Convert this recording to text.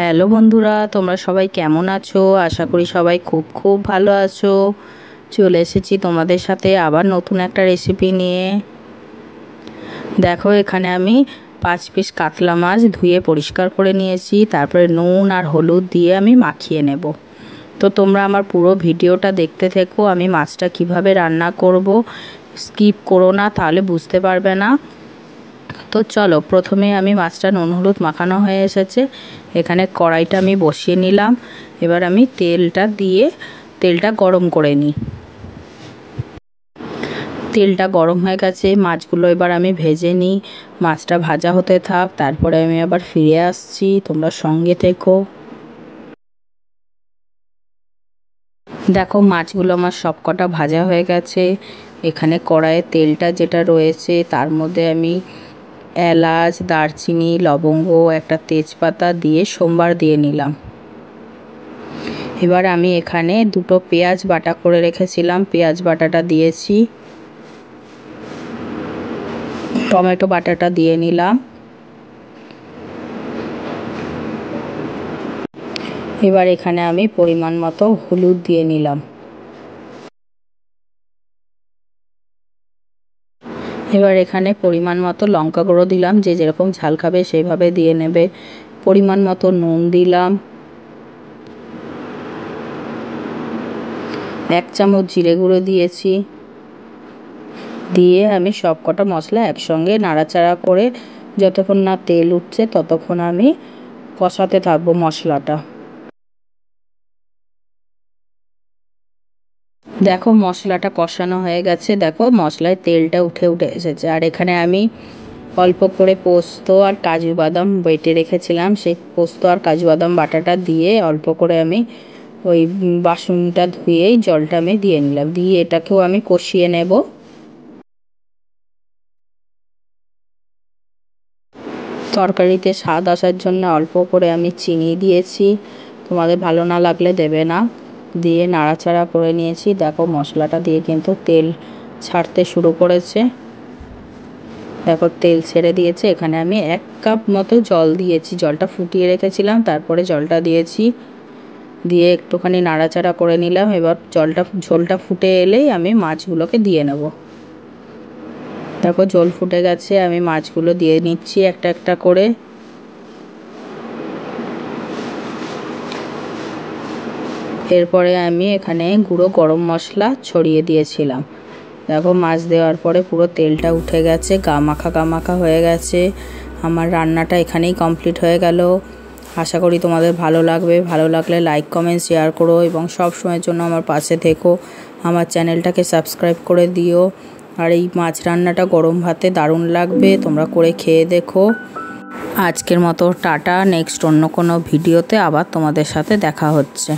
Hello বন্ধুরা, তোমরা সবাই কেমন আছো? আশা করি সবাই খুব খুব ভালো আছো। চলে এসেছি তোমাদের সাথে আবার নতুন একটা রেসিপি নিয়ে। দেখো, এখানে আমি 5 পিস কাতলা মাছ ধুয়ে পরিষ্কার করে নিয়েছি। তারপরে নুন আর হলুদ দিয়ে আমি মাখিয়ে নেব। তো তোমরা আমার পুরো ভিডিওটা দেখতে থেকো। আমি মাছটা কিভাবে রান্না করব স্কিপ করো না, তাহলে বুঝতে পারবে না। তো চলো, প্রথমে আমি মাছটা নুন হলুদ মাখানো হয়ে এসেছে। এখানে কড়াইটা আমি বসিয়ে নিলাম। এবার আমি তেলটা গরম করে নিই। তেলটা গরম হয়ে গেছে, মাছগুলো এবার আমি ভেজে নিই। মাছটা ভাজা হতে থাক, তারপরে আমি আবার ফিরে আসছি, তোমরা সঙ্গে থেকো। দেখো, মাছগুলো আমার সবকটা ভাজা হয়ে গেছে। এখানে কড়াইয়ে তেলটা যেটা রয়েছে তার মধ্যে আমি এলাচ, দারচিনি, লবঙ্গ, একটা তেজপাতা দিয়ে সোমবার দিয়ে নিলাম। এবার আমি এখানে 2টো পেঁয়াজ বাটা করে রেখেছিলাম, পেঁয়াজ বাটাটা দিয়েছি। টমেটো বাটাটা দিয়ে নিলাম। এবার এখানে আমি পরিমাণ মতো হলুদ দিয়ে নিলাম। এবার এখানে পরিমাণ মতো লঙ্কা গুঁড়ো দিলাম, যে যেরকম ঝাল খাবে সেইভাবে দিয়ে নেবে। পরিমাণ মতো নুন দিলাম। 1 চামচ জিরে গুঁড়ো দিয়েছি। দিয়ে আমি সবকটা মশলা একসঙ্গে নাড়াচাড়া করে যতক্ষণ না তেল উঠছে ততক্ষণ আমি কষাতে থাকবো মশলাটা। দেখো, মশলাটা কষানো হয়ে গেছে। দেখো, মশলায় তেলটা উঠে এসেছে। আর এখানে আমি অল্প করে পোস্ত আর কাজু বাদাম বেটে রেখেছিলাম, সেই পোস্ত আর কাজু বাদাম বাটাটা দিয়ে অল্প করে আমি ওই বাসনটা ধুয়েই জলটা আমি দিয়ে নিলাম। দিয়ে এটাকেও আমি কষিয়ে নেব। তরকারিতে স্বাদ আসার জন্য অল্প করে আমি চিনি দিয়েছি, তোমাদের ভালো না লাগলে দেবে না। দিয়ে নাড়াচাড়া করে নিয়েছি। দেখো, মশলাটা দিয়ে কিন্তু তেল ছাড়তে শুরু করেছে। দেখো, তেল ছেড়ে দিয়েছে। এখানে আমি 1 কাপ মতো জল দিয়েছি, জলটা ফুটিয়ে রেখেছিলাম, তারপরে জলটা দিয়েছি। দিয়ে একটুখানি নাড়াচাড়া করে নিলাম। এবার ঝোলটা ফুটে এলেই আমি মাছগুলোকে দিয়ে নেব। দেখো, ঝোল ফুটে গেছে, আমি মাছগুলো দিয়ে নিচ্ছি একটা একটা করে। এরপরে আমি এখানে গুঁড়ো গরম মশলা ছড়িয়ে দিয়েছিলাম। দেখো, মাছ দেওয়ার পরে পুরো তেলটা উঠে গেছে, গা মাখা হয়ে গেছে। আমার রান্নাটা এখানেই কমপ্লিট হয়ে গেল। আশা করি তোমাদের ভালো লাগবে। ভালো লাগলে লাইক, কমেন্ট, শেয়ার করো এবং সব সময়ের জন্য আমার পাশে থেকো। আমার চ্যানেলটাকে সাবস্ক্রাইব করে দিও। আর এই মাছ রান্নাটা গরম ভাতে দারুণ লাগবে, তোমরা করে খেয়ে দেখো। আজকের মতো টাটা। নেক্সট অন্য কোনো ভিডিওতে আবার তোমাদের সাথে দেখা হচ্ছে।